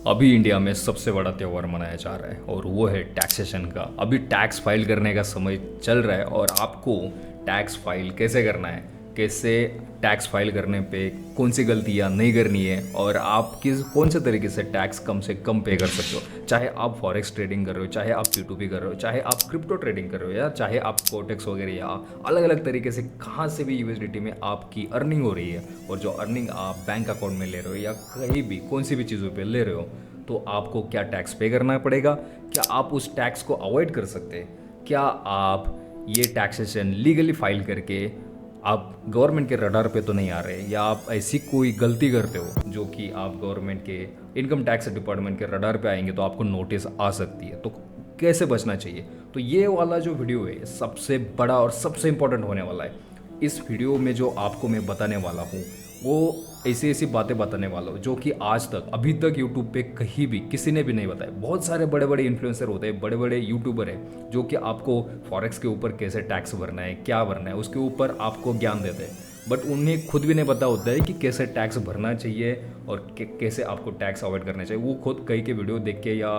अभी इंडिया में सबसे बड़ा त्यौहार मनाया जा रहा है और वो है टैक्सेशन का। अभी टैक्स फाइल करने का समय चल रहा है और आपको टैक्स फाइल कैसे करना है, कैसे टैक्स फाइल करने पे कौन सी गलतियाँ नहीं करनी है और आप किस कौन से तरीके से कम पे कर सकते हो। चाहे आप फॉरेक्स ट्रेडिंग कर रहे हो, चाहे आप P2P कर रहे हो, चाहे आप क्रिप्टो ट्रेडिंग कर रहे हो, या चाहे आप कोटेक्स वगैरह या अलग अलग तरीके से कहाँ से भी यूएसडीटी में आपकी अर्निंग हो रही है और जो अर्निंग आप बैंक अकाउंट में ले रहे हो या कहीं भी कौन सी भी चीज़ों पे ले रहे हो, तो आपको क्या टैक्स पे करना पड़ेगा, क्या आप उस टैक्स को अवॉइड कर सकते हैं, क्या आप ये टैक्सेशन लीगली फाइल करके आप गवर्नमेंट के रडार पे तो नहीं आ रहे, या आप ऐसी कोई गलती करते हो जो कि आप गवर्नमेंट के इनकम टैक्स डिपार्टमेंट के रडार पे आएंगे तो आपको नोटिस आ सकती है, तो कैसे बचना चाहिए। तो ये वाला जो वीडियो है सबसे बड़ा और सबसे इम्पोर्टेंट होने वाला है। इस वीडियो में जो आपको मैं बताने वाला हूँ वो ऐसी ऐसी बातें बताने वाला हूँ जो कि आज तक अभी तक यूट्यूब पे कहीं भी किसी ने भी नहीं बताया। बहुत सारे बड़े बड़े इन्फ्लुएंसर होते हैं, बड़े बड़े यूट्यूबर हैं जो कि आपको फॉरेक्स के ऊपर कैसे टैक्स भरना है, क्या भरना है, उसके ऊपर आपको ज्ञान देते हैं। बट उन्हें खुद भी नहीं पता होता है कि कैसे टैक्स भरना चाहिए और कैसे आपको टैक्स अवॉइड करना चाहिए। वो खुद कई के वीडियो देख के या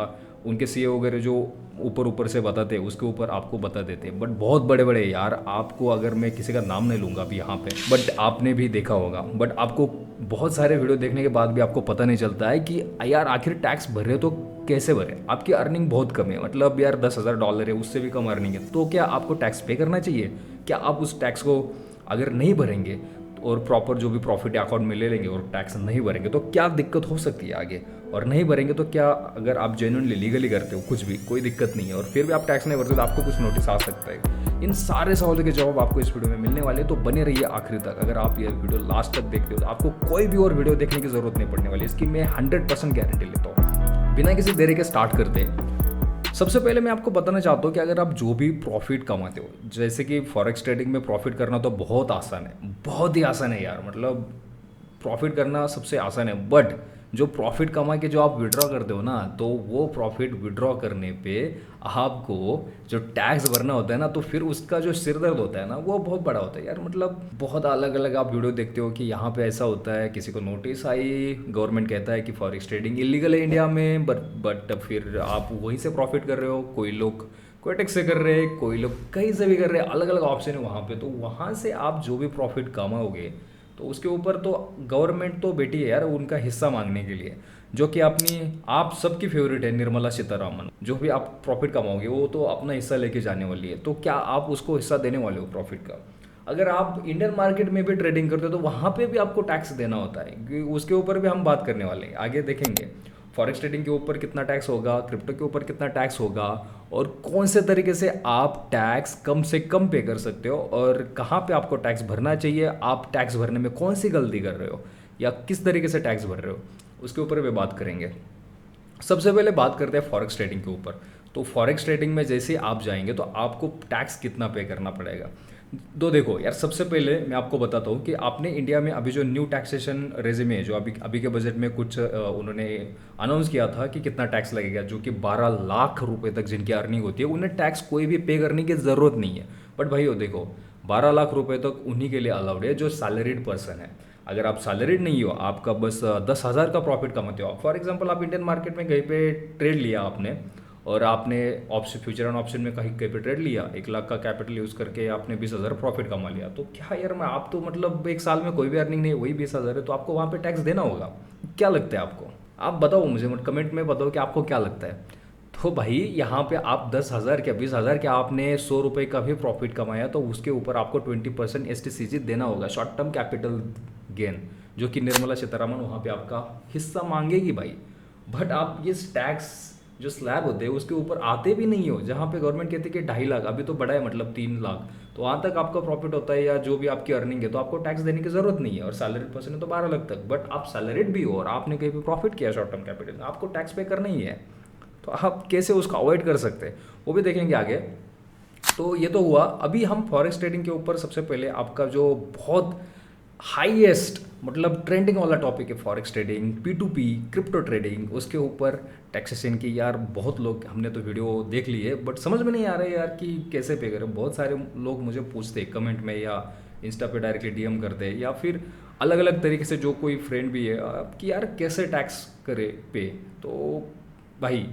उनके सीए वगैरह जो ऊपर ऊपर से बताते हैं उसके ऊपर आपको बता देते हैं। बट बहुत बड़े बड़े यार, आपको अगर मैं किसी का नाम नहीं लूँगा अभी यहाँ पे, बट आपने भी देखा होगा, बट आपको बहुत सारे वीडियो देखने के बाद भी आपको पता नहीं चलता है कि यार आखिर टैक्स भरे तो कैसे भरे। आपकी अर्निंग बहुत कम है, मतलब यार $10,000 है, उससे भी कम अर्निंग है, तो क्या आपको टैक्स पे करना चाहिए? क्या आप उस टैक्स को अगर नहीं भरेंगे और प्रॉपर जो भी प्रॉफिट अकाउंट में ले लेंगे और टैक्स नहीं भरेंगे तो क्या दिक्कत हो सकती है आगे? और नहीं भरेंगे तो क्या, अगर आप जेन्युइनली लीगली करते हो कुछ भी, कोई दिक्कत नहीं है, और फिर भी आप टैक्स नहीं भरते तो आपको कुछ नोटिस आ सकता है। इन सारे सवालों के जवाब आपको इस वीडियो में मिलने वाले हैं, तो बने रहिए आखिर तक। अगर आप ये वीडियो लास्ट तक देखते हो तो आपको कोई भी और वीडियो देखने की जरूरत नहीं पड़ने वाली, इसकी मैं 100% गारंटी लेता हूँ। बिना किसी देरी के स्टार्ट करते हैं। सबसे पहले मैं आपको बताना चाहता हूँ कि अगर आप जो भी प्रॉफिट कमाते हो, जैसे कि फॉरेक्स ट्रेडिंग में प्रॉफिट करना तो बहुत आसान है, बहुत ही आसान है यार, मतलब प्रॉफिट करना सबसे आसान है। बट जो प्रॉफिट कमा के जो आप विड्रॉ करते हो ना, तो वो प्रॉफिट विड्रॉ करने पे आपको जो टैक्स भरना होता है ना, तो फिर उसका जो सिर दर्द होता है ना वो बहुत बड़ा होता है यार। मतलब बहुत अलग अलग आप वीडियो देखते हो कि यहाँ पे ऐसा होता है, किसी को नोटिस आई, गवर्नमेंट कहता है कि फॉरेक्स ट्रेडिंग इलीगल है इंडिया में, बट फिर आप वहीं से प्रॉफिट कर रहे हो। कोई लोग कोटेक्स से कर रहे हैं, कोई लोग कहीं से भी कर रहे हैं, अलग अलग ऑप्शन है वहाँ पे। तो वहाँ से आप जो भी प्रॉफिट कमाओगे तो उसके ऊपर तो गवर्नमेंट तो बैठी है यार उनका हिस्सा मांगने के लिए, जो कि अपनी आप सबकी फेवरेट है निर्मला सीतारामन। जो भी आप प्रॉफिट कमाओगे वो तो अपना हिस्सा लेके जाने वाली है, तो क्या आप उसको हिस्सा देने वाले हो प्रॉफिट का? अगर आप इंडियन मार्केट में भी ट्रेडिंग करते हो तो वहाँ पे भी आपको टैक्स देना होता है, क्योंकि उसके ऊपर भी हम बात करने वाले हैं, आगे देखेंगे। फॉरेक्स ट्रेडिंग के ऊपर कितना टैक्स होगा, क्रिप्टो के ऊपर कितना टैक्स होगा, और कौन से तरीके से आप टैक्स कम से कम पे कर सकते हो, और कहाँ पे आपको टैक्स भरना चाहिए, आप टैक्स भरने में कौन सी गलती कर रहे हो या किस तरीके से टैक्स भर रहे हो, उसके ऊपर भी बात करेंगे। सबसे पहले बात करते हैं फॉरेक्स ट्रेडिंग के ऊपर। तो फॉरेक्स ट्रेडिंग में जैसे आप जाएंगे तो आपको टैक्स कितना पे करना पड़ेगा। तो देखो यार, सबसे पहले मैं आपको बताता हूँ कि आपने इंडिया में अभी जो न्यू टैक्सेशन रेजिमे है, जो अभी अभी के बजट में कुछ उन्होंने अनाउंस किया था कि कितना टैक्स लगेगा, जो कि 12 लाख रुपए तक जिनकी अर्निंग होती है उन्हें टैक्स कोई भी पे करने की ज़रूरत नहीं है। बट भाई वो देखो, 12 लाख रुपए तक उन्हीं के लिए अलाउड है जो सैलरीड पर्सन है। अगर आप सैलरीड नहीं हो, आपका बस 10,000 का प्रॉफिट कमाते हो, फॉर एग्जाम्पल आप इंडियन मार्केट में कहीं पे ट्रेड लिया आपने, और आपने ऑप्शन फ्यूचर एंड ऑप्शन में कहीं कहीं पे ट्रेड लिया, 1 लाख का कैपिटल यूज़ करके आपने 20,000 प्रॉफिट कमा लिया, तो क्या यार, मैं आप तो मतलब एक साल में कोई भी अर्निंग नहीं है, वही 20,000 है, तो आपको वहाँ पे टैक्स देना होगा। क्या लगता है आपको? आप बताओ मुझे, कमेंट में बताओ कि आपको क्या लगता है। तो भाई यहाँ पे आप 10,000 क्या 20,000 क्या, आपने 100 रुपये का भी प्रॉफिट कमाया तो उसके ऊपर आपको 20% STCG देना होगा, शॉर्ट टर्म कैपिटल गेन, जो कि निर्मला सीतारामन वहाँ पे आपका हिस्सा मांगेगी भाई। बट आप ये टैक्स जो स्लैब होते हैं उसके ऊपर आते भी नहीं हो, जहाँ पे गवर्नमेंट कहती है कि 2.5 लाख, अभी तो बढ़ा है मतलब 3 लाख, तो वहाँ तक आपका प्रॉफिट होता है या जो भी आपकी अर्निंग है, तो आपको टैक्स देने की जरूरत नहीं है। और सैलरीड पर्सन है तो 12 लाख तक। बट आप सैलरीड भी हो और आपने कहीं भी प्रॉफिट किया शॉर्ट टर्म कैपिटल, आपको टैक्स पे करना ही है। तो आप कैसे उसको अवॉइड कर सकते हैं वो भी देखेंगे आगे। तो ये तो हुआ। अभी हम फॉरेक्स ट्रेडिंग के ऊपर सबसे पहले आपका जो बहुत हाईएस्ट मतलब ट्रेंडिंग वाला टॉपिक है forex trading, P2P crypto trading, उसके ऊपर टैक्सेशन की यार बहुत लोग, हमने तो वीडियो देख ली है बट समझ में नहीं आ रहा है यार कि कैसे पे करें। बहुत सारे लोग मुझे पूछते हैं कमेंट में या इंस्टा पे डायरेक्टली DM करते हैं, या फिर अलग अलग तरीके से जो कोई फ्रेंड भी है कि यार कैसे टैक्स करे पे, तो भाई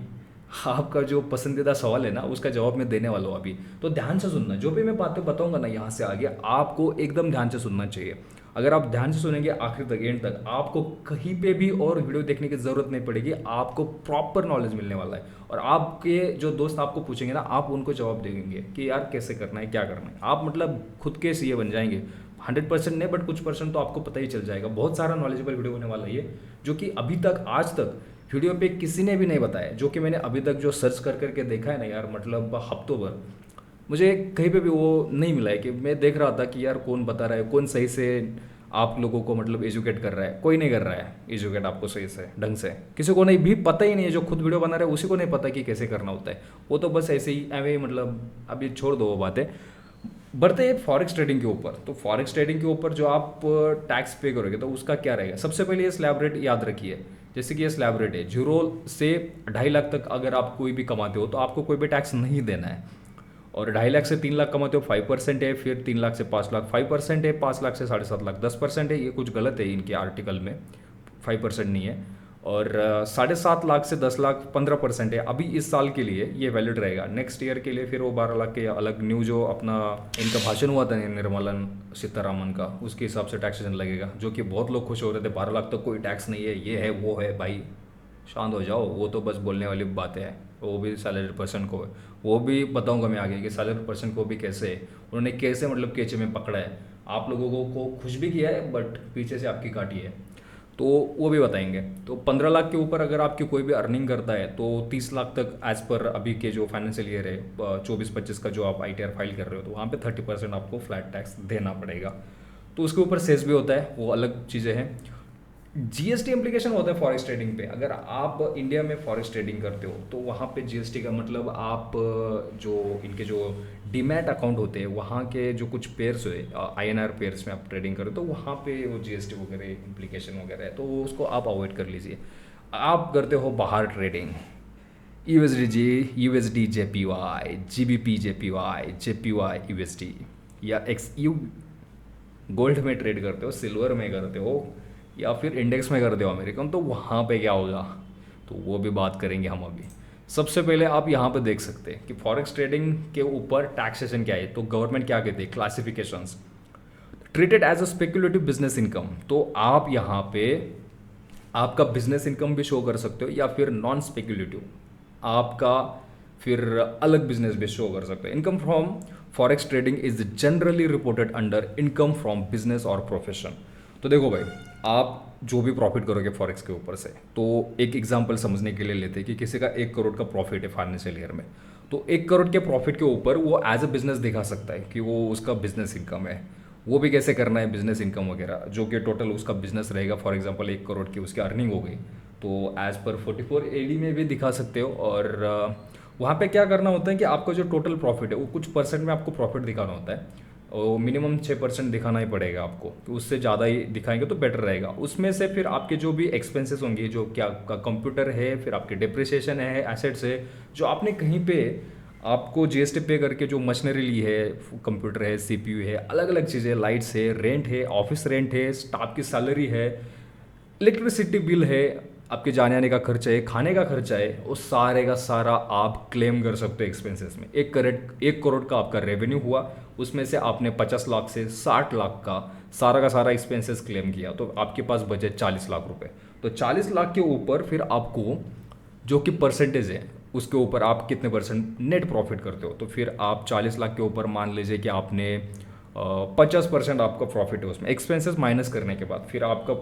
आपका जो पसंदीदा सवाल है ना उसका जवाब मैं देने वाला हूँ अभी। तो ध्यान से सुनना, जो भी मैं बातें बताऊंगा ना यहाँ से आगे आपको एकदम ध्यान से सुनना चाहिए। अगर आप ध्यान से सुनेंगे आखिर तक, एंड तक, आपको कहीं पे भी और वीडियो देखने की ज़रूरत नहीं पड़ेगी, आपको प्रॉपर नॉलेज मिलने वाला है। और आपके जो दोस्त आपको पूछेंगे ना, आप उनको जवाब देंगे कि यार कैसे करना है, क्या करना है। आप मतलब खुद के सीए बन जाएंगे। 100% नहीं बट कुछ परसेंट तो आपको पता ही चल जाएगा। बहुत सारा नॉलेजेबल वीडियो होने वाला है ये, जो कि अभी तक आज तक वीडियो पे किसी ने भी नहीं बताया, जो कि मैंने अभी तक जो सर्च कर करके देखा है ना यार, मतलब हफ्तों भर मुझे कहीं पे भी वो नहीं मिला है कि मैं देख रहा था कि यार कौन बता रहा है, कौन सही से आप लोगों को मतलब एजुकेट कर रहा है। कोई नहीं कर रहा है एजुकेट आपको सही से ढंग से, किसी को नहीं भी पता ही नहीं है। जो खुद वीडियो बना रहा है उसी को नहीं पता कि कैसे करना होता है। वो तो बस ऐसे ही एवे मतलब अभी छोड़ दो वो बातें। बढ़ते हैं फॉरेक्स ट्रेडिंग के ऊपर। तो फॉरेक्स ट्रेडिंग के ऊपर जो आप टैक्स पे करोगे तो उसका क्या रहेगा। सबसे पहले ये स्लैब रेट याद रखिए। जैसे कि ये स्लैब रेट है 0 से 2.5 लाख तक अगर आप कोई भी कमाते हो तो आपको कोई भी टैक्स नहीं देना है। और 2.5 लाख से 3 लाख कमाते हो 5% है, फिर 3 लाख से 5 लाख 5% है, 5 लाख से 7.5 लाख 10% है। ये कुछ गलत है इनके आर्टिकल में, 5% नहीं है। और 7.5 लाख से 10 लाख 15% है। अभी इस साल के लिए ये वैलिड रहेगा। नेक्स्ट ईयर के लिए फिर वो 12 लाख के अलग न्यू जो अपना इनका भाषण हुआ था निर्मला सीतारामन का, उसके हिसाब से टैक्सेशन लगेगा। जो कि बहुत लोग खुश हो रहे थे 12 लाख तक कोई टैक्स नहीं है, ये है वो है। भाई शांत हो जाओ, वो तो बस बोलने वाली बातें हैं। वो भी सैलरी पर्सन को है, वो भी बताऊंगा मैं आगे कि सैलरी पर्सन को भी कैसे उन्होंने कैसे मतलब केचे में पकड़ा है। आप लोगों को खुश भी किया है बट पीछे से आपकी काटी है, तो वो भी बताएंगे। तो 15 लाख के ऊपर अगर आपकी कोई भी अर्निंग करता है तो 30 लाख तक एज पर अभी के जो फाइनेंशियल ईयर है 24-25 का जो आप ITR फाइल कर रहे हो, तो वहाँ पे 30% आपको फ्लैट टैक्स देना पड़ेगा। तो उसके ऊपर सेस भी होता है, वो अलग चीज़ें हैं। जीएसटी इम्प्लीकेशन होता है फॉरेक्स ट्रेडिंग पे। अगर आप इंडिया में फॉरेक्स ट्रेडिंग करते हो तो वहाँ पे जीएसटी का मतलब आप जो इनके जो डीमैट अकाउंट होते हैं वहाँ के जो कुछ पेयर्स हुए INR पेयर्स में आप ट्रेडिंग करो तो वहाँ पे वो जीएसटी वगैरह इम्प्लीकेशन वगैरह है, तो उसको आप अवॉइड कर लीजिए। आप करते हो बाहर trading, USD JPY, GBP JPY, JPY USD, या XU गोल्ड में ट्रेड करते हो, सिल्वर में करते हो, या फिर इंडेक्स में करते हो अमेरिकन, तो वहाँ पे क्या होगा तो वो भी बात करेंगे हम अभी। सबसे पहले आप यहाँ पे देख सकते हैं कि फॉरेक्स ट्रेडिंग के ऊपर टैक्सेशन क्या है। तो गवर्नमेंट क्या कहते हैं, classifications, treated as a speculative business income. तो आप यहाँ पे आपका बिजनेस इनकम भी शो कर सकते हो, या फिर नॉन स्पेकुलेटिव आपका फिर अलग बिजनेस भी शो कर सकते हो। Income from forex trading is generally reported under income from business और प्रोफेशन। तो देखो भाई, आप जो भी प्रॉफिट करोगे फॉरेक्स के ऊपर से, तो एक एग्जांपल समझने के लिए लेते हैं कि किसी का 1 करोड़ का प्रॉफिट है फाइनेंशियल ईयर में, तो 1 करोड़ के प्रॉफिट के ऊपर वो एज अ बिजनेस दिखा सकता है कि वो उसका बिजनेस इनकम है। वो भी कैसे करना है बिजनेस इनकम वगैरह, जो कि टोटल उसका बिजनेस रहेगा। फॉर एग्जांपल 1 करोड़ की उसकी अर्निंग हो गई, तो एज पर 44AD में भी दिखा सकते हो। और वहाँ पे क्या करना होता है कि आपका जो टोटल प्रॉफिट है वो कुछ परसेंट में आपको प्रॉफिट दिखाना होता है, और मिनिमम 6% दिखाना ही पड़ेगा आपको। तो उससे ज़्यादा ही दिखाएंगे तो बेटर रहेगा। उसमें से फिर आपके जो भी एक्सपेंसेस होंगे, जो क्या आपका कंप्यूटर है, फिर आपके डिप्रिसिएशन है, एसेट्स है, जो आपने कहीं पे आपको जीएसटी पे करके जो मशीनरी ली है, कंप्यूटर है, CPU है, अलग अलग चीज़ें, लाइट्स है, रेंट है, ऑफिस रेंट है, स्टाफ की सैलरी है, इलेक्ट्रिसिटी बिल है, आपके जाने आने का खर्चा है, खाने का खर्चा है, वो सारे का सारा आप क्लेम कर सकते हो एक्सपेंसेस में। 1 करोड़ का आपका रेवेन्यू हुआ, उसमें से आपने 50 लाख से 60 लाख का सारा एक्सपेंसेस क्लेम किया, तो आपके पास बचे 40 लाख रुपए। तो 40 लाख के ऊपर फिर आपको जो कि परसेंटेज है उसके ऊपर आप कितने परसेंट नेट प्रॉफिट करते हो। तो फिर आप 40 लाख के ऊपर मान लीजिए कि आपने 50% आपका प्रॉफिट है उसमें, एक्सपेंसेस माइनस करने के बाद फिर आपका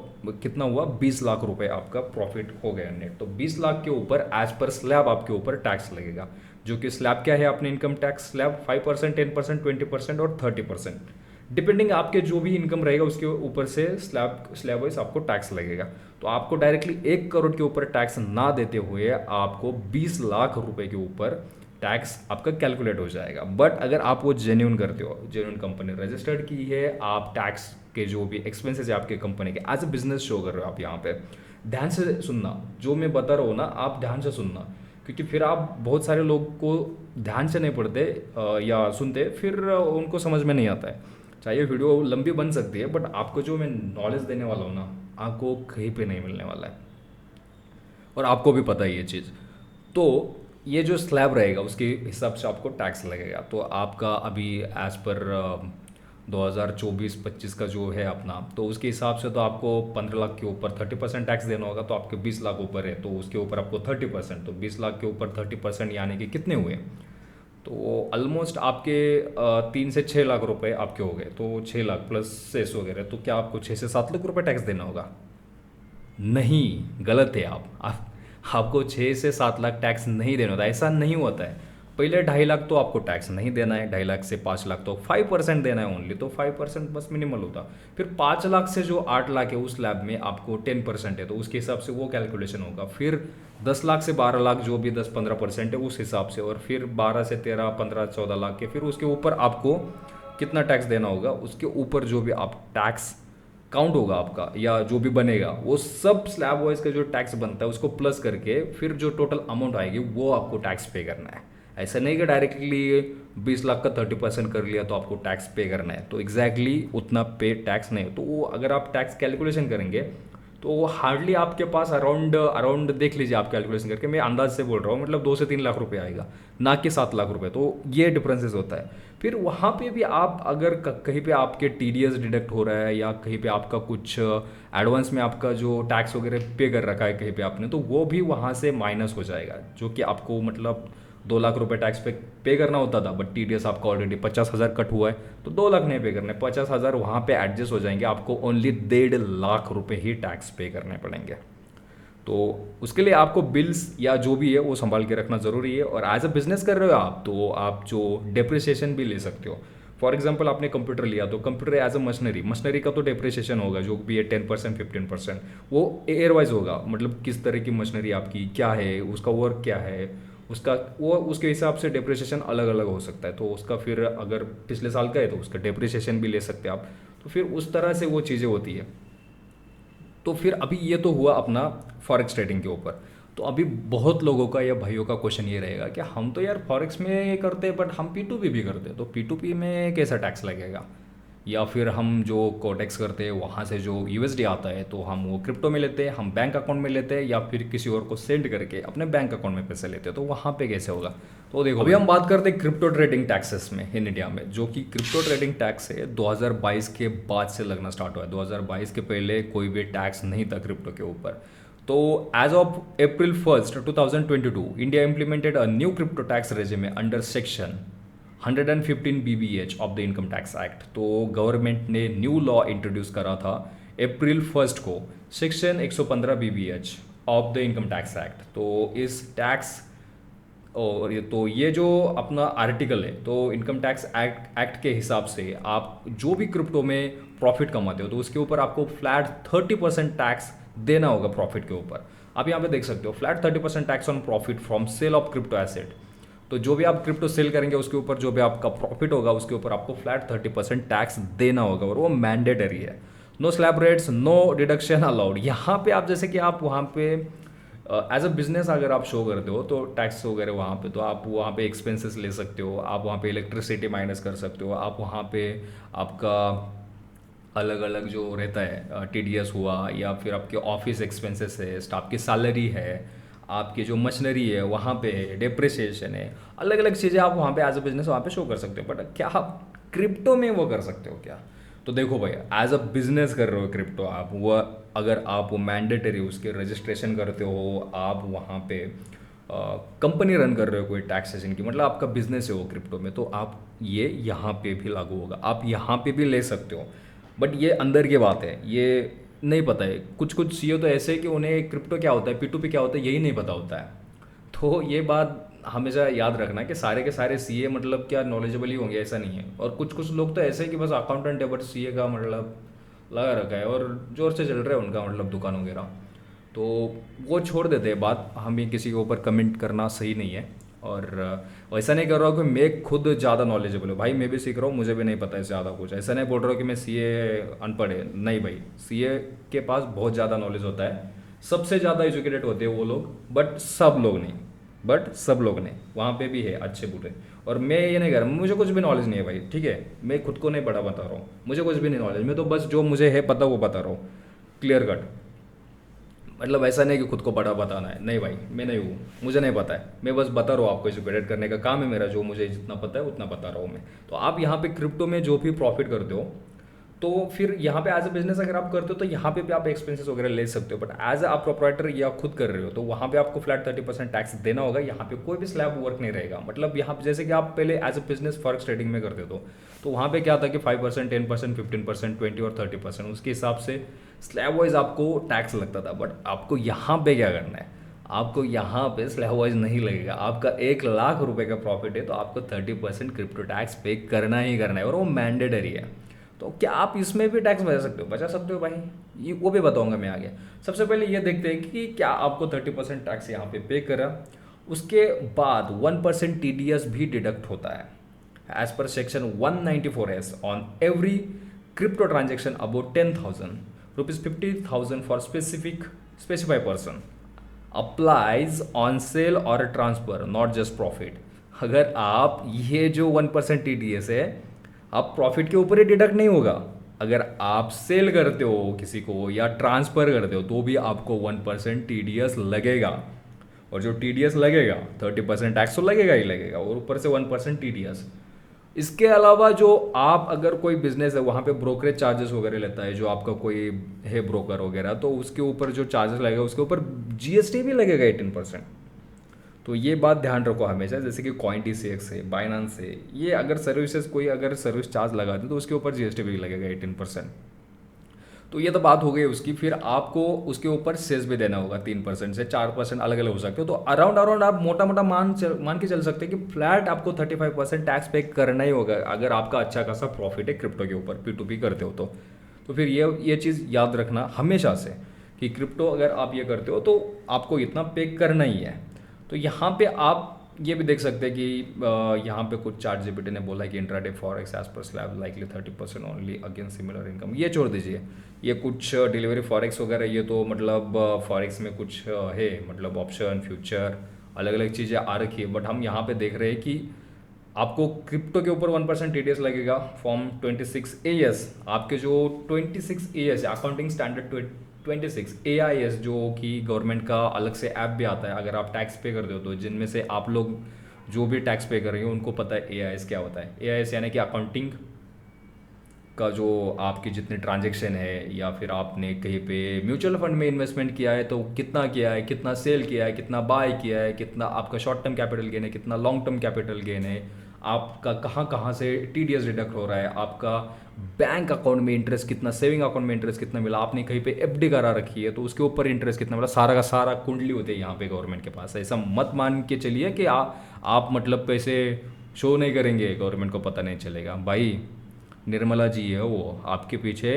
कितना हुआ, 20 लाख रुपए आपका प्रॉफिट हो गया नेट। तो 20 लाख के ऊपर एज पर स्लैब आपके ऊपर टैक्स लगेगा, जो कि स्लैब क्या है अपने इनकम टैक्स स्लैब 5%, 10%, 20% और 30%, डिपेंडिंग आपके जो भी इनकम रहेगा उसके ऊपर से स्लैब वाइज आपको टैक्स लगेगा। तो आपको डायरेक्टली 1 करोड़ के ऊपर टैक्स ना देते हुए आपको 20 लाख रुपए के ऊपर टैक्स आपका कैलकुलेट हो जाएगा। बट अगर आप वो जेन्यून करते हो, जेन्यून कंपनी रजिस्टर्ड की है, आप टैक्स के जो भी एक्सपेंसेस है आपके कंपनी के एज ए बिजनेस शो कर रहे हो आप यहाँ पे, ध्यान से सुनना जो मैं बता रहा हूँ ना, आप ध्यान से सुनना, क्योंकि फिर आप बहुत सारे लोग को ध्यान से नहीं पढ़ते या सुनते, फिर उनको समझ में नहीं आता है। चाहे ये वीडियो लंबी बन सकती है, बट आपको जो मैं नॉलेज देने वाला हूँ ना, आपको कहीं पे नहीं मिलने वाला है, और आपको भी पता है ये चीज़। तो ये जो स्लैब रहेगा उसके हिसाब से आपको टैक्स लगेगा। तो आपका अभी एज़ पर 2024-25 का जो है अपना, तो उसके हिसाब से तो आपको 15 लाख के ऊपर 30% टैक्स देना होगा। तो आपके 20 लाख ऊपर है तो उसके ऊपर आपको 30%, तो 20 लाख के ऊपर 30% यानी कि कितने हुए? तो ऑलमोस्ट आपके 3 से 6 लाख रुपए आपके हो गए। तो 6 लाख प्लस सेस वगैरह, तो क्या आपको 6 से 7 लाख रुपए टैक्स देना होगा? नहीं, गलत है आपको 6 से 7 लाख टैक्स नहीं देना होता, ऐसा नहीं होता है। पहले 2.5 लाख तो आपको टैक्स नहीं देना है, 2.5 लाख से 5 लाख तो 5% देना है ओनली, तो 5% बस मिनिमल होता। फिर 5 लाख से जो 8 लाख है उस लैब में आपको 10% है, तो उसके हिसाब से वो कैलकुलेशन होगा। फिर 10 लाख से 12 लाख जो भी 10-15% है उस हिसाब से, और फिर 12 से 13, 15, 14 लाख के, फिर उसके ऊपर आपको कितना टैक्स देना होगा, उसके ऊपर जो भी आप टैक्स काउंट होगा आपका या जो भी बनेगा, वो सब स्लैब वाइज का जो टैक्स बनता है उसको प्लस करके फिर जो टोटल अमाउंट आएगी वो आपको टैक्स पे करना है। ऐसा नहीं कि डायरेक्टली 20 लाख का 30% कर लिया तो आपको टैक्स पे करना है, तो एग्जैक्टली उतना पे टैक्स नहीं। तो वो अगर आप टैक्स कैलकुलेशन करेंगे तो हार्डली आपके पास अराउंड अराउंड देख लीजिए आप कैलकुलेशन करके, मैं अंदाज से बोल रहा हूँ, मतलब 2 से 3 लाख रुपए आएगा, ना कि 7 लाख रुपए। तो ये डिफरेंसेस होता है। फिर वहाँ पे भी आप अगर कहीं पे आपके टीडीएस डिडक्ट हो रहा है या कहीं पे आपका कुछ एडवांस में आपका जो टैक्स वगैरह पे कर रखा है कहीं पे आपने, तो वो भी वहाँ से माइनस हो जाएगा, जो कि आपको मतलब 2 लाख रुपए टैक्स पे करना होता था, बट टीडीएस आपका ऑलरेडी 50,000 कट हुआ है, तो 2 लाख नहीं पे करने, 50,000 वहाँ पे एडजस्ट हो जाएंगे, आपको ओनली 1.5 लाख रुपए ही टैक्स पे करने पड़ेंगे। तो उसके लिए आपको बिल्स या जो भी है वो संभाल के रखना ज़रूरी है। और एज अ बिजनेस कर रहे हो आप, तो आप जो डेप्रिसिएशन भी ले सकते हो। फॉर एग्जाम्पल आपने कंप्यूटर लिया, तो computer as a machinery, machinery का तो डेप्रिसिएशन होगा जो भी है 10%, 15%, वो एयर वाइज होगा, मतलब किस तरह की मशीनरी आपकी क्या है, उसका वर्क क्या है, उसका वो उसके हिसाब से डेप्रिसिएशन अलग अलग हो सकता है। तो उसका फिर अगर पिछले साल का है तो उसका डेप्रिसिएशन भी ले सकते हैं आप। तो फिर उस तरह से वो चीज़ें होती है। तो फिर अभी ये तो हुआ अपना फॉरेक्स ट्रेडिंग के ऊपर। तो अभी बहुत लोगों का या भाइयों का क्वेश्चन ये रहेगा कि हम तो यार फॉरेक्स में करते हैं बट हम P2P भी करते हैं, तो P2P में कैसा टैक्स लगेगा? या फिर हम जो कोटेक्स करते हैं वहाँ से जो यूएसडी आता है तो हम वो क्रिप्टो में लेते हैं, हम बैंक अकाउंट में लेते हैं, या फिर किसी और को सेंड करके अपने बैंक अकाउंट में पैसे लेते हैं, तो वहाँ पे कैसे होगा? तो देखो अभी हम बात करते हैं क्रिप्टो ट्रेडिंग टैक्सेस में इन इंडिया में, जो कि क्रिप्टो ट्रेडिंग टैक्स है 2022 के बाद से लगना स्टार्ट हुआ है। 2022 के पहले कोई भी टैक्स नहीं था क्रिप्टो के ऊपर। तो as of April 1st 2022 India implemented a new crypto tax regime under section 115 BBH of the income tax act. तो गवर्नमेंट ने न्यू लॉ इंट्रोड्यूस करा था April 1st को, section 115 BBH of the income tax act. तो इस tax और ये जो अपना आर्टिकल है, तो इनकम टैक्स एक्ट के हिसाब से आप जो भी क्रिप्टो में प्रॉफिट कमाते हो तो उसके ऊपर आपको फ्लैट 30% टैक्स देना होगा प्रॉफिट के ऊपर। आप यहाँ पे देख सकते हो flat 30% tax on profit from sale of crypto asset. तो जो भी आप क्रिप्टो सेल करेंगे उसके ऊपर जो भी आपका प्रॉफिट होगा उसके ऊपर आपको फ्लैट 30% टैक्स देना होगा, और वो मैंडेटरी है। No slab rates, no deduction allowed. यहाँ पे आप जैसे कि आप वहाँ पे एज अ बिजनेस अगर आप शो करते हो तो टैक्स वगैरह वहाँ पे, तो आप वहाँ पे एक्सपेंसेस ले सकते हो, आप वहाँ पे इलेक्ट्रिसिटी माइनस कर सकते हो, आप वहाँ पे आपका अलग अलग जो रहता है टीडीएस हुआ, या फिर आपके ऑफिस एक्सपेंसेस है, स्टाफ की सैलरी है, आपकी जो मशीनरी है वहाँ पे डेप्रिसिएशन है, अलग अलग चीज़ें आप वहाँ पे एज अ बिजनेस वहाँ पे शो कर सकते हो। बट क्या आप क्रिप्टो में वो कर सकते हो क्या? तो देखो भैया, एज अ बिजनेस कर रहे हो क्रिप्टो आप, वो अगर आप वो मैंडेटरी उसके रजिस्ट्रेशन करते हो, आप वहाँ पे कंपनी रन कर रहे हो कोई टैक्सेशन की, मतलब आपका बिजनेस है वो क्रिप्टो में, तो आप ये यहाँ पे भी लागू होगा, आप यहाँ पे भी ले सकते हो। बट ये अंदर की बात है, ये नहीं पता है। कुछ कुछ सीईओ तो ऐसे है कि उन्हें क्रिप्टो क्या होता है, P2P क्या होता है, यही नहीं पता होता है। तो ये बात हमेशा याद रखना कि सारे के सारे सीए मतलब क्या नॉलेजेबल ही होंगे, ऐसा नहीं है। और कुछ कुछ लोग तो ऐसे हैं कि बस अकाउंटेंट है बट सीए का मतलब लगा रखा है और जोर से चल रहा है उनका मतलब दुकान वगैरह, तो वो छोड़ देते हैं बात। हमें किसी के ऊपर कमेंट करना सही नहीं है। और ऐसा नहीं कर रहा हूँ कि मैं खुद ज़्यादा नॉलेजेबल हूँ, भाई मैं भी सीख रहा हूँ, मुझे भी नहीं पता है ज़्यादा कुछ। ऐसा नहीं बोल रहा हूँ कि मैं सीए अनपढ़ है, नहीं भाई, सीए के पास बहुत ज़्यादा नॉलेज होता है, सबसे ज़्यादा एजुकेटेड होते हैं वो लोग, बट सब लोग नहीं। बट सब लोग ने वहाँ पे भी है अच्छे बुरे। और मैं ये नहीं कर रहा, मुझे कुछ भी नॉलेज नहीं है भाई, ठीक है, मैं खुद को नहीं बड़ा बता रहा हूँ, मुझे कुछ भी नहीं नॉलेज, मैं तो बस जो मुझे है पता वो बता रहा हूँ, क्लियर कट। मतलब ऐसा नहीं कि खुद को बड़ा बताना है, नहीं भाई, मैं नहीं हूँ, मुझे नहीं पता है, मैं बस बता रहा हूँ आपको, एजुकेटेड करने का काम है मेरा, जो मुझे जितना पता है उतना बता रहा हूँ मैं। तो आप यहाँ पे क्रिप्टो में जो भी प्रॉफिट करते हो, तो फिर यहाँ पे एज अ बिजनेस अगर आप करते हो तो यहाँ पे भी आप एक्सपेंसेस वगैरह ले सकते हो, बट एज आप प्रोप्राइटर या खुद कर रहे हो तो वहाँ पे आपको फ्लैट 30% टैक्स देना होगा। यहाँ पे कोई भी स्लैब वर्क नहीं रहेगा, मतलब यहाँ पे जैसे कि आप पहले as a business forex trading में करते तो वहाँ पे क्या था कि 5%, 10%, 15%, 20 और 30%, उसके हिसाब से स्लैब वाइज आपको टैक्स लगता था। बट आपको यहाँ पे क्या करना है, आपको यहाँ पे स्लैब वाइज नहीं लगेगा। आपका 1 लाख रुपए का प्रॉफिट है तो आपको 30% क्रिप्टो टैक्स पे करना ही करना है, और वो मैंडेटरी है। तो क्या आप इसमें भी टैक्स बचा सकते हो भाई, ये वो भी बताऊंगा मैं आगे। सबसे पहले ये देखते हैं कि क्या आपको 30% टैक्स यहाँ पे करा, उसके बाद 1% TDS भी डिडक्ट होता है as per section 194S on every crypto transaction about 10,000 rupees, 50,000 for specify person, applies on sale और ट्रांसफर, नॉट जस्ट प्रॉफिट। अगर आप ये जो 1% TDS है, आप प्रॉफिट के ऊपर ही डिडक्ट नहीं होगा। अगर आप सेल करते हो किसी को या ट्रांसफर करते हो तो भी आपको 1% TDS लगेगा, और जो TDS लगेगा 30% टैक्स तो लगेगा ही लगेगा, और ऊपर से 1% TDS। इसके अलावा जो आप अगर कोई बिजनेस है वहाँ पे ब्रोकरेज चार्जेस वगैरह लेता है, जो आपका कोई है ब्रोकर वगैरह, तो उसके ऊपर जो चार्जेस लगेगा उसके ऊपर GST भी लगेगा 18%। तो ये बात ध्यान रखो हमेशा, जैसे कि CoinTCX है, बाइनांस है, ये अगर सर्विसेज कोई अगर सर्विस चार्ज लगाते हैं तो उसके ऊपर GST भी लगेगा 18%। तो ये तो बात हो गई उसकी। फिर आपको उसके ऊपर सेस भी देना होगा 3% से 4%, अलग अलग हो सकते हो। तो अराउंड अराउंड आप मोटा मोटा मान के चल सकते हैं कि फ्लैट आपको 35% टैक्स पे करना ही होगा, अगर आपका अच्छा खासा प्रॉफिट है क्रिप्टो के ऊपर, P2P करते हो तो फिर ये चीज़ याद रखना हमेशा से कि क्रिप्टो अगर आप ये करते हो तो आपको इतना पे करना ही है। तो यहाँ पे आप ये भी देख सकते हैं कि यहाँ पे कुछ ChatGPT ने बोला कि intraday forex as per slab likely 30% only against similar income, ये छोड़ दीजिए। ये कुछ डिलीवरी फॉरेक्स वगैरह, ये तो मतलब फॉरेक्स में कुछ है, मतलब ऑप्शन फ्यूचर अलग अलग चीज़ें आ रखी है। बट हम यहाँ पे देख रहे हैं कि आपको क्रिप्टो के ऊपर 1% TDS लगेगा फॉर्म 26AS। आपके जो 26AS अकाउंटिंग स्टैंडर्ड 26 AIS, जो कि गवर्नमेंट का अलग से ऐप भी आता है अगर आप टैक्स पे कर दो तो, जिनमें से आप लोग जो भी टैक्स पे कर रहे हो उनको पता है AIS क्या होता है। AIS यानी कि अकाउंटिंग का जो आपकी जितने ट्रांजेक्शन है, या फिर आपने कहीं पे म्यूचुअल फंड में इन्वेस्टमेंट किया है तो कितना किया है, कितना सेल किया है, कितना बाय किया है, कितना आपका शॉर्ट टर्म कैपिटल गेन है, कितना लॉन्ग टर्म कैपिटल गेन है, आपका कहाँ कहाँ से TDS डिडक्ट हो रहा है, आपका बैंक अकाउंट में इंटरेस्ट कितना, सेविंग अकाउंट में इंटरेस्ट कितना मिला, आपने कहीं पे FD करा रखी है तो उसके ऊपर इंटरेस्ट कितना मिला, सारा का सारा कुंडली होते हैं यहाँ पे गवर्नमेंट के पास। ऐसा मत मान के चलिए कि आप मतलब पैसे शो नहीं करेंगे, गवर्नमेंट को पता नहीं चलेगा। भाई निर्मला जी है वो आपके पीछे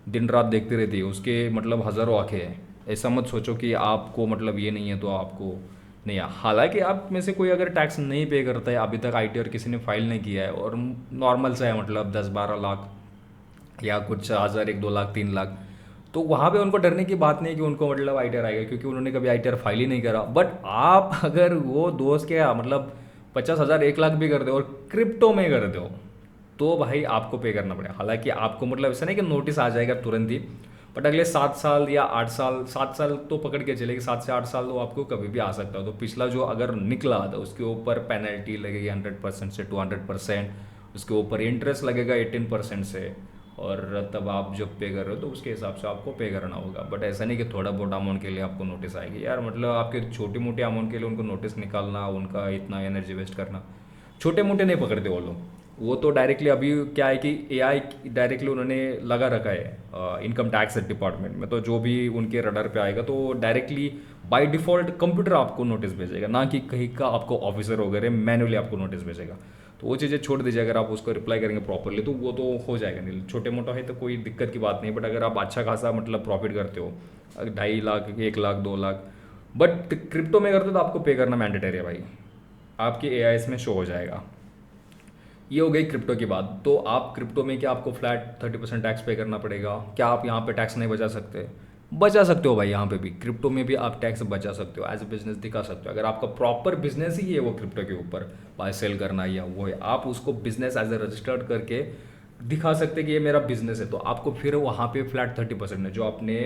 दिन रात देखती रहती है, उसके मतलब हज़ारों आंखें हैं। ऐसा मत सोचो कि आपको मतलब ये नहीं है तो आपको नहीं है। हालांकि आप में से कोई अगर टैक्स नहीं पे करता है अभी तक, ITR किसी ने फाइल नहीं किया है और नॉर्मल सा है, मतलब 10-12 लाख या कुछ हज़ार, 1-2 लाख, 3 लाख, तो वहाँ पे उनको डरने की बात नहीं है कि उनको मतलब ITR आएगा, क्योंकि उन्होंने कभी ITR फाइल ही नहीं करा। बट आप अगर वो दोस्त के मतलब 50,000, 1 लाख भी कर दो और क्रिप्टो में कर दो तो भाई आपको पे करना पड़ेगा। हालांकि आपको मतलब ऐसा नहीं कि नोटिस आ जाएगा तुरंत ही, बट अगले 7 साल या 8 साल, 7 साल तो पकड़ के चलेगी, 7 से 8 साल तो आपको कभी भी आ सकता है। तो पिछला जो अगर निकला तो उसके ऊपर पेनल्टी लगेगी 100% से 200%, उसके ऊपर इंटरेस्ट लगेगा 18% से, और तब आप जब पे कर रहे हो तो उसके हिसाब से आपको पे करना होगा। बट ऐसा नहीं कि थोड़ा बहुत अमाउंट के लिए आपको नोटिस आएगी यार, मतलब आपके छोटी मोटी अमाउंट के लिए उनको नोटिस निकालना, उनका इतना एनर्जी वेस्ट करना, छोटे मोटे नहीं पकड़ते वो लोग। वो तो डायरेक्टली अभी क्या है कि AI डायरेक्टली उन्होंने लगा रखा है इनकम टैक्स डिपार्टमेंट में, तो जो भी उनके रडार पे आएगा तो डायरेक्टली बाय डिफ़ॉल्ट कंप्यूटर आपको नोटिस भेजेगा, ना कि कहीं का आपको ऑफिसर वगैरह मैनुअली आपको नोटिस भेजेगा। तो वो चीज़ें छोड़ दीजिए, अगर आप उसको रिप्लाई करेंगे प्रॉपरली तो वो तो हो जाएगा, नहीं छोटे मोटा है तो कोई दिक्कत की बात नहीं। बट अगर आप अच्छा खासा मतलब प्रॉफिट करते हो 2.5 लाख, 1 लाख, 2 लाख, बट क्रिप्टो में करते हो तो आपको पे करना मैंडेटरी है भाई, आपके AIS में शो हो जाएगा। ये हो गई क्रिप्टो की बात। तो आप क्रिप्टो में क्या आपको फ्लैट 30% टैक्स पे करना पड़ेगा? क्या आप यहाँ पे टैक्स नहीं बचा सकते? बचा सकते हो भाई। यहाँ पे भी क्रिप्टो में भी आप टैक्स बचा सकते हो, एज ए बिजनेस दिखा सकते हो। अगर आपका प्रॉपर बिजनेस ही है वो क्रिप्टो के ऊपर बाय सेल करना या वो है, आप उसको बिजनेस एज ए रजिस्टर्ड करके दिखा सकते हैं कि ये मेरा बिजनेस है, तो आपको फिर वहाँ पे फ्लैट 30% है। जो आपने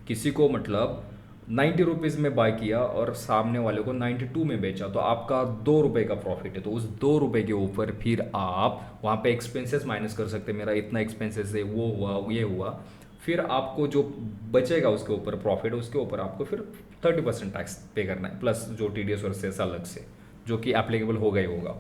किसी को मतलब 90 रुपीज़ में बाय किया और सामने वाले को 92 में बेचा, तो आपका 2 रुपये का प्रॉफिट है। तो उस 2 रुपये के ऊपर फिर आप वहाँ पे एक्सपेंसेस माइनस कर सकते हैं, मेरा इतना एक्सपेंसेस है, वो हुआ ये हुआ, फिर आपको जो बचेगा उसके ऊपर प्रॉफिट, उसके ऊपर आपको फिर 30% टैक्स पे करना है, प्लस जो TDS और सेस अलग से जो कि एप्लीकेबल होगा ही होगा।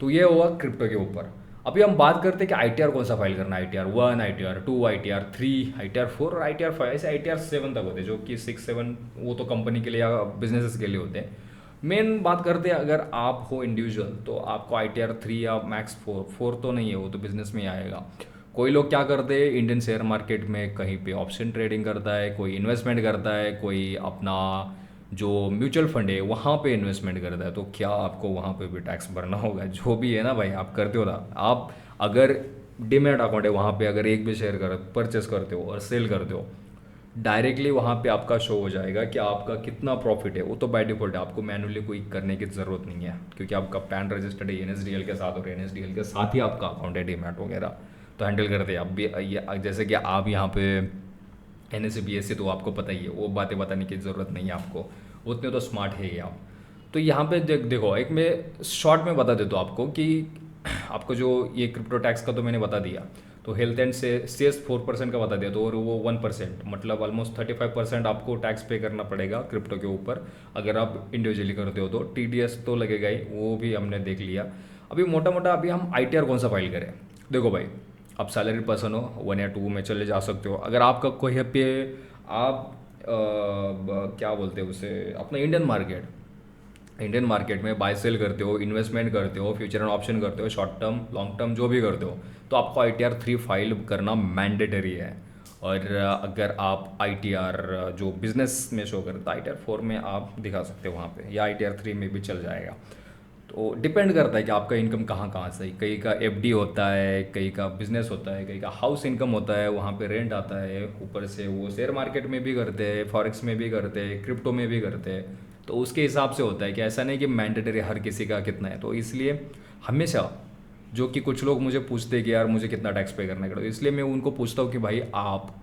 तो ये हुआ क्रिप्टो के ऊपर। अभी हम बात करते हैं कि ITR कौन सा फाइल करना है, ITR 1, ITR 2, ITR 3, ITR 4 और ITR 5, ऐसे ITR 7 तक होते हैं, जो कि 6, 7 वो तो कंपनी के लिए या बिजनेसेस के लिए होते हैं। मेन बात करते हैं अगर आप हो इंडिविजुअल, तो आपको ITR 3 या मैक्स 4 तो नहीं है, वो तो बिजनेस में ही आएगा। कोई लोग क्या करते हैं, इंडियन शेयर मार्केट में कहीं पे ऑप्शन ट्रेडिंग करता है, कोई इन्वेस्टमेंट करता है, कोई अपना जो म्यूचुअल फंड है वहाँ पे इन्वेस्टमेंट करता है, तो क्या आपको वहाँ पे भी टैक्स भरना होगा? जो भी है ना भाई, आप करते हो ना, आप अगर डिमेट अकाउंट है वहाँ पे अगर एक भी शेयर कर परचेस करते हो और सेल करते हो, डायरेक्टली वहाँ पे आपका शो हो जाएगा कि आपका कितना प्रॉफिट है। वो तो बाय डिफॉल्ट है, आपको मैनुअली कोई करने की ज़रूरत नहीं है, क्योंकि आपका पैन रजिस्टर्ड है NSDL के साथ, और NSDL के साथ ही आपका अकाउंट है डीमैट वगैरह, तो हैंडल करते हैं। अब भी जैसे कि आप यहाँ पे NSE BSE तो आपको पता ही है, वो बातें बताने की ज़रूरत नहीं है आपको, उतने तो स्मार्ट है ही आप। तो यहाँ पे देखो, एक मैं शॉर्ट में बता देता हूँ आपको कि आपको जो ये क्रिप्टो टैक्स का तो मैंने बता दिया, तो हेल्थ एंड सेस 4% का बता दिया, तो और वो 1%, मतलब ऑलमोस्ट 35% आपको टैक्स पे करना पड़ेगा क्रिप्टो के ऊपर अगर आप इंडिविजुअली करते हो। तो TDS तो लगेगा ही, वो भी हमने देख लिया। अभी मोटा मोटा अभी हम ITR कौन सा फाइल करें? देखो भाई, आप सैलरी पर्सन हो, 1 या 2 में चले जा सकते हो। अगर आपका कोई है पे आप क्या बोलते हैं उसे, अपना इंडियन मार्केट में बाय सेल करते हो, इन्वेस्टमेंट करते हो, फ्यूचर एंड ऑप्शन करते हो, शॉर्ट टर्म लॉन्ग टर्म जो भी करते हो, तो आपको ITR 3 फाइल करना मैंडेटरी है। और अगर आप ITR जो बिजनेस में शो करता है, ITR 4 में आप दिखा सकते हो वहाँ पे, या ITR 3 में भी चल जाएगा। तो डिपेंड करता है कि आपका इनकम कहाँ कहाँ से है। कई का FD होता है, कई का बिजनेस होता है, कई का हाउस इनकम होता है, वहाँ पे रेंट आता है, ऊपर से वो शेयर मार्केट में भी करते हैं, फॉरेक्स में भी करते हैं, क्रिप्टो में भी करते हैं। तो उसके हिसाब से होता है कि ऐसा नहीं कि मैंडेटरी हर किसी का कितना है। तो इसलिए हमेशा, जो कि कुछ लोग मुझे पूछते हैं कि यार मुझे कितना टैक्स पे करना है, तो इसलिए मैं उनको पूछता हूँ कि भाई आप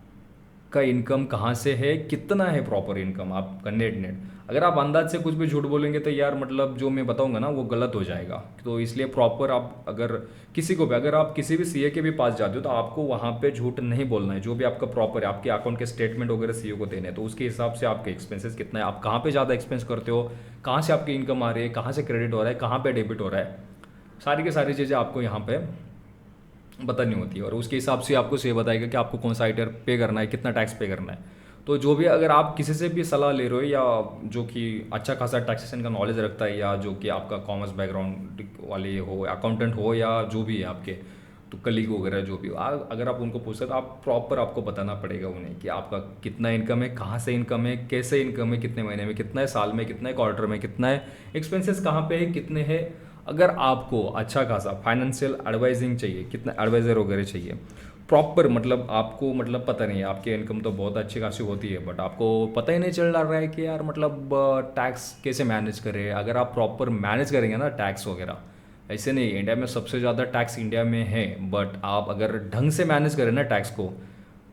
का इनकम कहाँ से है, कितना है प्रॉपर इनकम आपका नेट। अगर आप अंदाज से कुछ भी झूठ बोलेंगे तो यार मतलब जो मैं बताऊंगा ना वो गलत हो जाएगा। तो इसलिए प्रॉपर आप अगर किसी को भी, अगर आप किसी भी CA के भी पास जाते हो, तो आपको वहाँ पे झूठ नहीं बोलना है। जो भी आपका प्रॉपर है, आपके अकाउंट के स्टेटमेंट वगैरह CEO को देने हैं, तो उसके हिसाब से आपके एक्सपेंसेस कितना है, आप कहाँ पे ज़्यादा एक्सपेंस करते हो, कहाँ से आपकी इनकम आ रही है, कहाँ से क्रेडिट हो रहा है, कहाँ पे डेबिट हो रहा है, सारी की सारी चीज़ें आपको यहाँ पे बतानी होती है। और उसके हिसाब से आपको ये बताएगा कि आपको कौन सा ITR पे करना है, कितना टैक्स पे करना है। तो जो भी, अगर आप किसी से भी सलाह ले रहे हो, या जो कि अच्छा खासा टैक्सेशन का नॉलेज रखता है, या जो कि आपका कॉमर्स बैकग्राउंड वाले हो, अकाउंटेंट हो, या जो भी है आपके तो कलीग वगैरह जो भी हो, अगर आप उनको पूछते तो आप प्रॉपर आपको बताना पड़ेगा उन्हें कि आपका कितना इनकम है, कहाँ से इनकम है, कैसे इनकम है, कितने महीने में कितना है, साल में कितना है, क्वार्टर में कितना है, एक्सपेंसेस कहाँ पे है, कितने हैं। अगर आपको अच्छा खासा फाइनेंशियल एडवाइजिंग चाहिए, कितना एडवाइज़र वगैरह चाहिए प्रॉपर, मतलब आपको मतलब पता नहीं है, आपकी इनकम तो बहुत अच्छी खासी होती है, बट आपको पता ही नहीं चल रहा है कि यार मतलब टैक्स कैसे मैनेज करें। अगर आप प्रॉपर मैनेज करेंगे ना टैक्स वगैरह, ऐसे नहीं, इंडिया में सबसे ज़्यादा टैक्स इंडिया में है, बट आप अगर ढंग से मैनेज करें ना टैक्स को,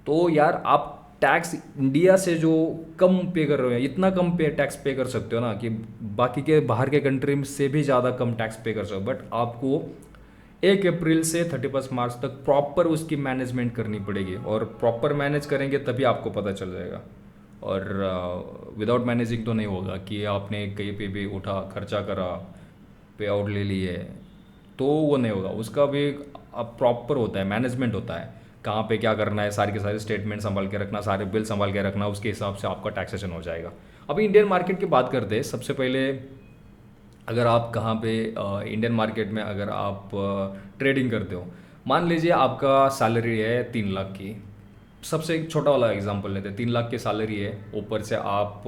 तो यार आप टैक्स इंडिया से जो कम पे कर रहे हो, इतना कम पे टैक्स पे कर सकते हो ना कि बाकी के बाहर के कंट्री से भी ज़्यादा कम टैक्स पे कर सकते हो। बट आपको 1 अप्रैल से 31 मार्च तक प्रॉपर उसकी मैनेजमेंट करनी पड़ेगी, और प्रॉपर मैनेज करेंगे तभी आपको पता चल जाएगा। और विदाउट मैनेजिंग तो नहीं होगा कि आपने कहीं पे भी उठा खर्चा करा, पे आउट ले लिए, तो वो नहीं होगा। उसका भी अब प्रॉपर होता है, मैनेजमेंट होता है, कहाँ पे क्या करना है, सारी के सारे स्टेटमेंट संभाल के रखना, सारे बिल संभाल के रखना, उसके हिसाब से आपका टैक्सेशन हो जाएगा। अभी इंडियन मार्केट की बात करते हैं। सबसे पहले अगर आप कहाँ पे इंडियन मार्केट में अगर आप ट्रेडिंग करते हो, मान लीजिए आपका सैलरी है 3 लाख की, सबसे एक छोटा वाला एग्जांपल लेते हैं, 3 लाख की सैलरी है, ऊपर से आप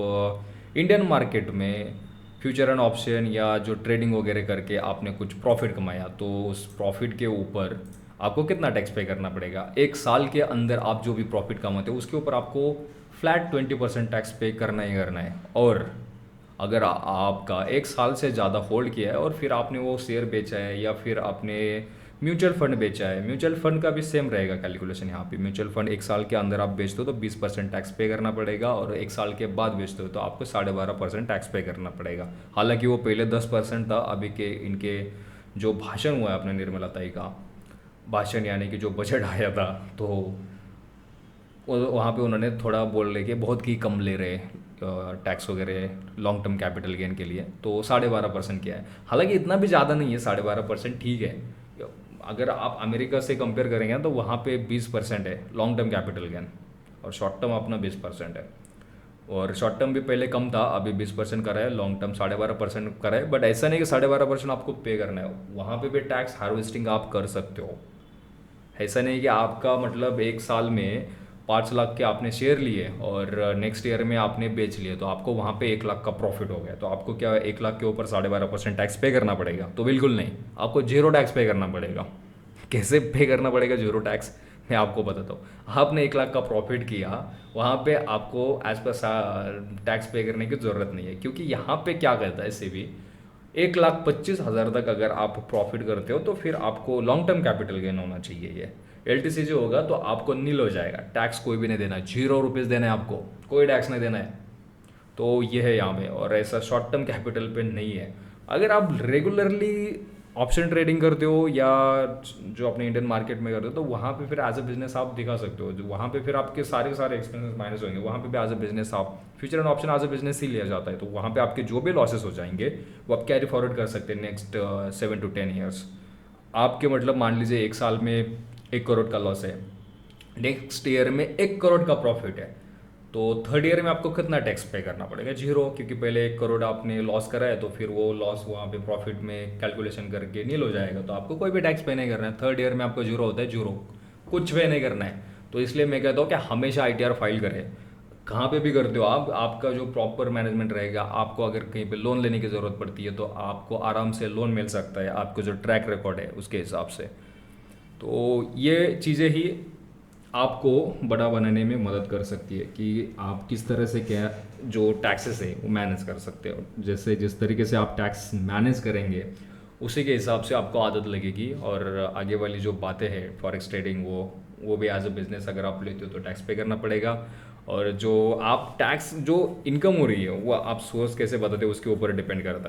इंडियन मार्केट में फ्यूचर एंड ऑप्शन या जो ट्रेडिंग वगैरह करके आपने कुछ प्रॉफिट कमाया, तो उस प्रॉफिट के ऊपर आपको कितना टैक्स पे करना पड़ेगा? 1 साल के अंदर आप जो भी प्रॉफिट कमाते हो उसके ऊपर आपको फ्लैट 20% टैक्स पे करना ही करना है। और अगर आपका एक साल से ज़्यादा होल्ड किया है और फिर आपने वो शेयर बेचा है या फिर आपने म्यूचुअल फंड बेचा है, म्यूचुअल फंड का भी सेम रहेगा कैलकुलेशन यहाँ पे। म्यूचुअल फंड एक साल के अंदर आप बेचते हो तो 20% टैक्स पे करना पड़ेगा, और एक साल के बाद बेचते हो तो आपको 12.5% टैक्स पे करना पड़ेगा। हालांकि वो पहले 10% था, अभी के इनके जो भाषण हुआ है अपने निर्मला ताई का भाषण, यानी कि जो बजट आया था, तो वहाँ पे उन्होंने थोड़ा बोल रहे कि बहुत ही कम ले रहे टैक्स वगैरह लॉन्ग टर्म कैपिटल गेन के लिए, तो 12.5% किया है। हालांकि इतना भी ज़्यादा नहीं है, 12.5% ठीक है। अगर आप अमेरिका से कंपेयर करेंगे तो वहाँ पे 20% है लॉन्ग टर्म कैपिटल गेन, और शॉर्ट टर्म अपना 20% है। और शॉर्ट टर्म भी पहले कम था, अभी 20% करा है, लॉन्ग टर्म 12.5% करा है। बट ऐसा नहीं कि 12.5% आपको पे करना है, वहाँ पे भी टैक्स हार्वेस्टिंग आप कर सकते हो। ऐसा नहीं कि आपका मतलब एक साल में 5 लाख के आपने शेयर लिए और नेक्स्ट ईयर में आपने बेच लिए, तो आपको वहाँ पे 1 लाख का प्रॉफिट हो गया, तो आपको क्या 1 लाख के ऊपर 12.5% टैक्स पे करना पड़ेगा? तो बिल्कुल नहीं, आपको जीरो टैक्स पे करना पड़ेगा। कैसे पे करना पड़ेगा जीरो टैक्स, मैं आपको बताता हूँ। आपने 1 लाख का प्रॉफिट किया, वहाँ पे आपको एज पर टैक्स पे करने की ज़रूरत नहीं है, क्योंकि यहाँ पे क्या कहता है सेबी, 1,25,000 तक अगर आप प्रॉफिट करते हो तो फिर आपको लॉन्ग टर्म कैपिटल गेन होना चाहिए। ये एलटीसी जो होगा तो आपको नील हो जाएगा, टैक्स कोई भी नहीं देना है, ₹0 देना है आपको, कोई टैक्स नहीं देना है। तो ये है यहाँ पे, और ऐसा शॉर्ट टर्म कैपिटल पे नहीं है। अगर आप रेगुलरली ऑप्शन ट्रेडिंग करते हो या जो अपने इंडियन मार्केट में करते हो, तो वहाँ पे फिर एज अ बिजनेस आप दिखा सकते हो, जो वहाँ पे फिर आपके सारे सारे एक्सपेंसेस माइनस होंगे, वहाँ पे भी एज अ बिजनेस आप future and option as a business ही लिया जाता है, तो वहाँ पे आपके जो भी लॉसेस हो जाएंगे वो आप कैरी फॉरवर्ड कर सकते हैं नेक्स्ट 7 to 10 ईयर्स। आपके मतलब मान लीजिए एक साल में 1 करोड़ का लॉस है, नेक्स्ट ईयर में 1 करोड़ का प्रॉफिट है, तो थर्ड ईयर में आपको कितना टैक्स पे करना पड़ेगा? जीरो, क्योंकि पहले 1 करोड़ आपने लॉस करा है, तो फिर वो लॉस वहाँ पे प्रॉफिट में कैलकुलेशन करके नील हो जाएगा, तो आपको कोई भी टैक्स पे नहीं करना है। थर्ड ईयर में आपको जीरो होता है, जीरो, कुछ पे नहीं करना है। तो इसलिए मैं कहता हूँ कि हमेशा ITR फाइल करें, कहाँ पे भी करते हो आप, आपका जो प्रॉपर मैनेजमेंट रहेगा, आपको अगर कहीं पे लोन लेने की ज़रूरत पड़ती है तो आपको आराम से लोन मिल सकता है, आपको जो ट्रैक रिकॉर्ड है उसके हिसाब से। तो ये चीज़ें ही आपको बड़ा बनाने में मदद कर सकती है कि आप किस तरह से क्या जो टैक्सेस है वो मैनेज कर सकते हो। जैसे जिस तरीके से आप टैक्स मैनेज करेंगे उसी के हिसाब से आपको आदत लगेगी, और आगे वाली जो बातें हैं फॉरेक्स ट्रेडिंग, वो भी एज अ बिजनेस अगर आप लेते हो तो टैक्स पे करना पड़ेगा। और जो आप टैक्स जो इनकम हो रही है वो आप सोर्स कैसे बताते हो उसके ऊपर डिपेंड करता है।